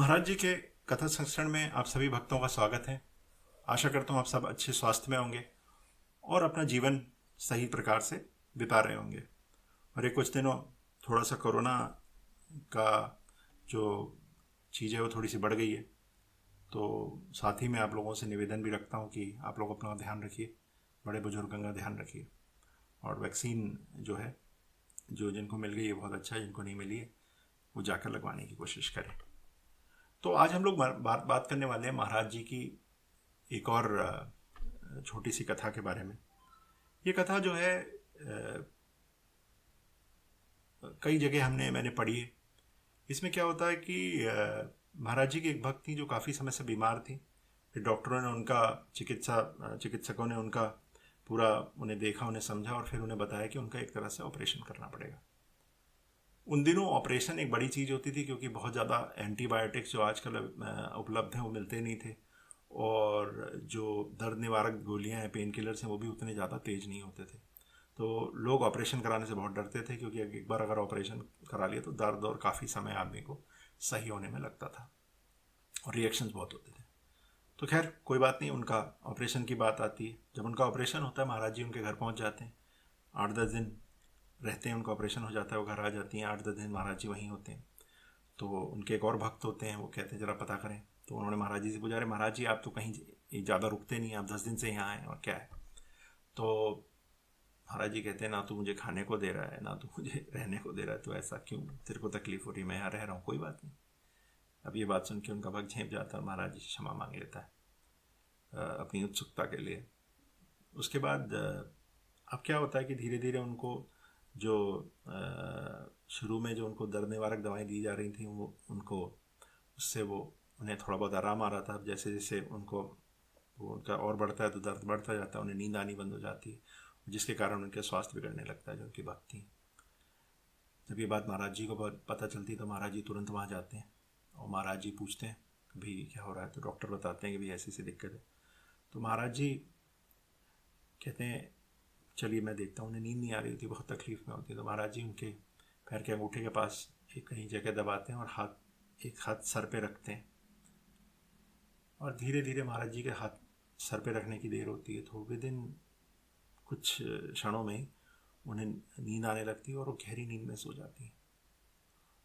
महाराज जी के कथा संस्करण में आप सभी भक्तों का स्वागत है। आशा करता हूँ आप सब अच्छे स्वास्थ्य में होंगे और अपना जीवन सही प्रकार से बिता रहे होंगे। और ये कुछ दिनों थोड़ा सा कोरोना का जो चीज़ है वो थोड़ी सी बढ़ गई है, तो साथ ही मैं आप लोगों से निवेदन भी रखता हूँ कि आप लोग अपना ध्यान रखिए, बड़े बुजुर्गों का ध्यान रखिए। और वैक्सीन जो है, जो जिनको मिल गई है बहुत अच्छा है, जिनको नहीं मिली है वो जाकर लगवाने की कोशिश करें। तो आज हम लोग बात करने वाले हैं महाराज जी की एक और छोटी सी कथा के बारे में। ये कथा जो है कई जगह मैंने पढ़ी है। इसमें क्या होता है कि महाराज जी की एक भक्त थी जो काफ़ी समय से बीमार थी। फिर डॉक्टरों ने उनका चिकित्सकों ने उनका पूरा उन्हें देखा, उन्हें समझा और फिर उन्हें बताया कि उनका एक तरह से ऑपरेशन करना पड़ेगा। उन दिनों ऑपरेशन एक बड़ी चीज़ होती थी क्योंकि बहुत ज़्यादा एंटीबायोटिक्स जो आजकल उपलब्ध हैं वो मिलते नहीं थे, और जो दर्द निवारक गोलियां हैं, पेन किलर्स हैं, वो भी उतने ज़्यादा तेज़ नहीं होते थे। तो लोग ऑपरेशन कराने से बहुत डरते थे क्योंकि एक बार अगर ऑपरेशन करा लिया तो दर्द और काफ़ी समय आदमी को सही होने में लगता था और रिएक्शंस बहुत होते थे। तो खैर कोई बात नहीं, उनका ऑपरेशन की बात आती है। जब उनका ऑपरेशन होता है, महाराज जी उनके घर पहुँच जाते हैं। 8-10 दिन रहते हैं, उनका ऑपरेशन हो जाता है, वो घर आ जाती हैं। 8-10 दिन महाराज जी वहीं होते हैं। तो उनके एक और भक्त होते हैं, वो कहते हैं ज़रा पता करें। तो उन्होंने महाराज जी से पूछा, अरे महाराज जी आप तो कहीं ज़्यादा रुकते नहीं, आप 10 दिन से यहाँ आए और क्या है। तो महाराज जी कहते हैं, ना तो मुझे खाने को दे रहा है, ना तो मुझे रहने को दे रहा है, तो ऐसा क्यों, तेरे को तकलीफ हो रही है, मैं यहाँ रह रहा हूँ, कोई बात नहीं। अब ये बात सुन के उनका भक्त झेप जाता है, महाराज जी से क्षमा मांग लेता है अपनी उत्सुकता के लिए। उसके बाद अब क्या होता है कि धीरे धीरे उनको जो शुरू में जो उनको दर्द निवारक दवाएं दी जा रही थी, वो उनको उससे वो उन्हें थोड़ा बहुत आराम आ रहा था। अब जैसे जैसे उनको वो उनका और बढ़ता है तो दर्द बढ़ता जाता है, उन्हें नींद आनी बंद हो जाती है, जिसके कारण उनके स्वास्थ्य बिगड़ने लगता है जो उनकी बात थी। जब ये बात महाराज जी को पता चलती है तो महाराज जी तुरंत वहाँ जाते हैं और महाराज जी पूछते हैं कि भाई क्या हो रहा है। तो डॉक्टर बताते हैं कि भाई ऐसी ऐसी दिक्कत है। तो महाराज जी कहते हैं चलिए मैं देखता हूँ। उन्हें नींद नहीं आ रही होती, बहुत तकलीफ में होती है। तो महाराज जी उनके पैर के अंगूठे के पास एक कहीं जगह दबाते हैं और एक हाथ सर पे रखते हैं, और धीरे धीरे महाराज जी के हाथ सर पे रखने की देर होती है तो विदिन कुछ क्षणों में ही उन्हें नींद आने लगती है और वो गहरी नींद में सो जाती हैं।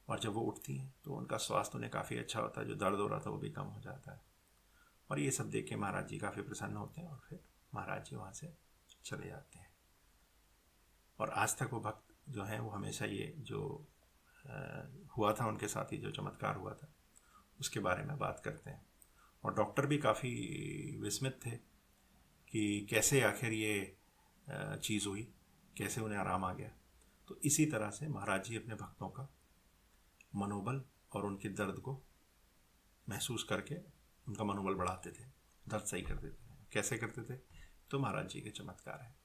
और जब वो उठती हैं तो उनका स्वास्थ्य उन्हें काफ़ी अच्छा होता है, जो दर्द हो रहा था वो भी कम हो जाता है। और ये सब देख के महाराज जी काफ़ी प्रसन्न होते हैं और फिर महाराज जी वहाँ से चले जाते हैं। और आज तक वो भक्त जो हैं वो हमेशा ये जो हुआ था उनके साथ, ही जो चमत्कार हुआ था उसके बारे में बात करते हैं। और डॉक्टर भी काफ़ी विस्मित थे कि कैसे आखिर ये चीज़ हुई, कैसे उन्हें आराम आ गया। तो इसी तरह से महाराज जी अपने भक्तों का मनोबल और उनके दर्द को महसूस करके उनका मनोबल बढ़ाते थे, दर्द सही कर देते थे। कैसे करते थे? तो महाराज जी के चमत्कार है।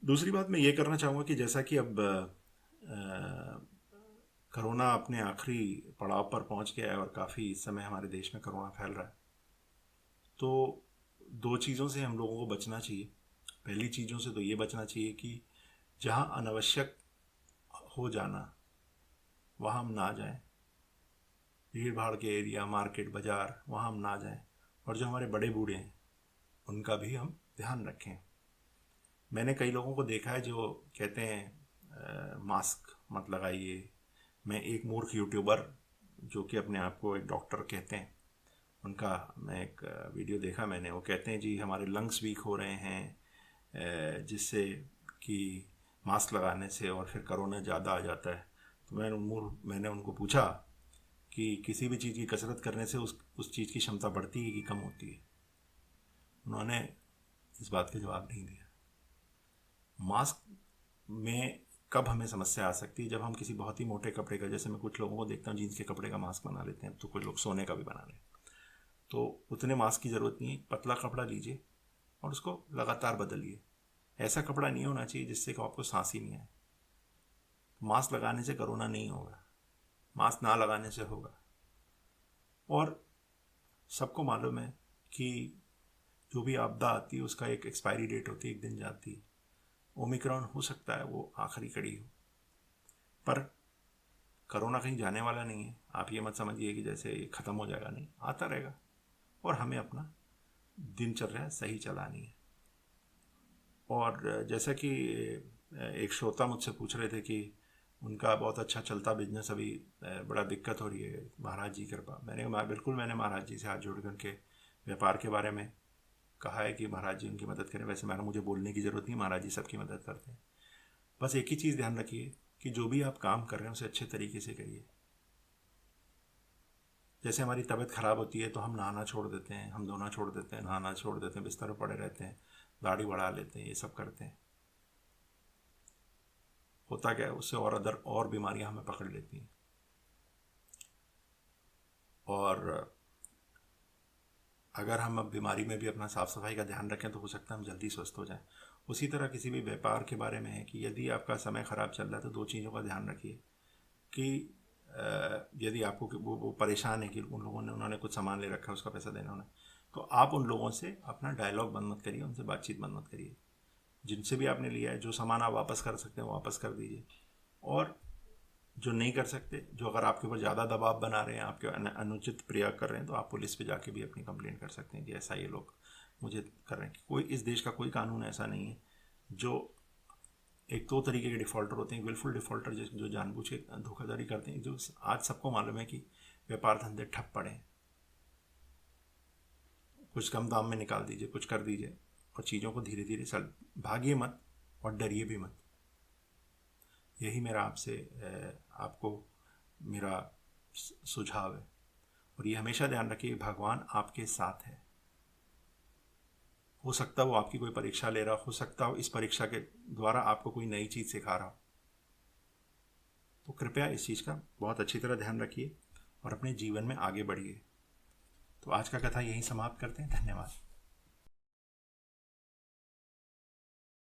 दूसरी बात मैं ये करना चाहूँगा कि जैसा कि अब कोरोना अपने आखिरी पड़ाव पर पहुँच गया है और काफ़ी इस समय हमारे देश में कोरोना फैल रहा है, तो दो चीज़ों से हम लोगों को बचना चाहिए। पहली चीज़ों से तो ये बचना चाहिए कि जहाँ अनावश्यक हो जाना वहाँ हम ना जाएं। भीड़ भाड़ के एरिया, मार्केट, बाज़ार, वहाँ हम ना जाएं। और जो हमारे बड़े बूढ़े हैं उनका भी हम ध्यान रखें। मैंने कई लोगों को देखा है जो कहते हैं मास्क मत लगाइए। मैं एक मूर्ख यूट्यूबर जो कि अपने आप को एक डॉक्टर कहते हैं, उनका मैं एक वीडियो देखा मैंने। वो कहते हैं जी हमारे लंग्स वीक हो रहे हैं जिससे कि मास्क लगाने से, और फिर कोरोना ज़्यादा आ जाता है। तो मैंने उनको पूछा कि किसी भी चीज़ की कसरत करने से उस चीज़ की क्षमता बढ़ती है कि कम होती है? उन्होंने इस बात का जवाब नहीं दिया। मास्क में कब हमें समस्या आ सकती है? जब हम किसी बहुत ही मोटे कपड़े का, जैसे मैं कुछ लोगों को देखता हूँ जीन्स के कपड़े का मास्क बना लेते हैं, तो कुछ लोग सोने का भी बना लें। तो उतने मास्क की ज़रूरत नहीं है। पतला कपड़ा लीजिए और उसको लगातार बदलिए। ऐसा कपड़ा नहीं होना चाहिए जिससे कि आपको सांस ही नहीं आए। मास्क लगाने से कोरोना नहीं होगा, मास्क ना लगाने से होगा। और सबको मालूम है कि जो भी आपदा आती है उसका एक एक्सपायरी डेट होती है, एक दिन जाती है। ओमिक्रॉन हो सकता है वो आखिरी कड़ी हो, पर कोरोना कहीं जाने वाला नहीं है। आप ये मत समझिए कि जैसे ये ख़त्म हो जाएगा, नहीं, आता रहेगा। और हमें अपना दिनचर्या सही चलानी है। और जैसा कि एक श्रोता मुझसे पूछ रहे थे कि उनका बहुत अच्छा चलता बिजनेस, अभी बड़ा दिक्कत हो रही है, महाराज जी कृपा। बिल्कुल मैंने महाराज जी से हाथ जोड़ कर उनके व्यापार के बारे में कहा है कि महाराज जी उनकी मदद करें। वैसे मुझे बोलने की ज़रूरत नहीं, महाराज जी सबकी मदद करते हैं। बस एक ही चीज़ ध्यान रखिए कि जो भी आप काम कर रहे हैं उसे अच्छे तरीके से करिए। जैसे हमारी तबीयत ख़राब होती है तो हम नहाना छोड़ देते हैं, हम धोना छोड़ देते हैं, नहाना छोड़ देते हैं, बिस्तर पर पड़े रहते हैं, दाढ़ी बढ़ा लेते हैं, ये सब करते हैं। होता क्या है, उससे और बीमारियां हमें पकड़ लेती हैं। और अगर हम अब बीमारी में भी अपना साफ़ सफाई का ध्यान रखें तो हो सकता है हम जल्दी स्वस्थ हो जाएं। उसी तरह किसी भी व्यापार के बारे में है कि यदि आपका समय ख़राब चल रहा है तो दो चीज़ों का ध्यान रखिए कि यदि आपको वो परेशान है कि उन्होंने कुछ सामान ले रखा है, उसका पैसा देना होना, तो आप उन लोगों से अपना डायलॉग बंद मत करिए, उनसे बातचीत बंद मत करिए। जिनसे भी आपने लिया है, जो सामान आप वापस कर सकते हैं वो वापस कर दीजिए। और जो नहीं कर सकते, जो अगर आपके ऊपर ज़्यादा दबाव बना रहे हैं, आपके अनुचित प्रयोग कर रहे हैं, तो आप पुलिस पे जाके भी अपनी कंप्लेंट कर सकते हैं कि ऐसा ये लोग मुझे कर रहे हैं। कोई इस देश का कोई कानून ऐसा नहीं है जो एक दो तरीके के डिफ़ॉल्टर होते हैं, विलफुल डिफ़ॉल्टर जो जानबूझ के धोखाधड़ी करते हैं, जो आज सबको मालूम है कि व्यापार धंधे ठप पड़े हैं। कुछ कम दाम में निकाल दीजिए, कुछ कर दीजिए, और चीज़ों को धीरे धीरे भागिए मत और डरिए भी मत। यही मेरा आपको मेरा सुझाव है। और ये हमेशा ध्यान रखिए, भगवान आपके साथ है। हो सकता है वो आपकी कोई परीक्षा ले रहा हो सकता हो इस परीक्षा के द्वारा आपको कोई नई चीज़ सिखा रहा हो। तो कृपया इस चीज़ का बहुत अच्छी तरह ध्यान रखिए और अपने जीवन में आगे बढ़िए। तो आज का कथा यहीं समाप्त करते हैं। धन्यवाद।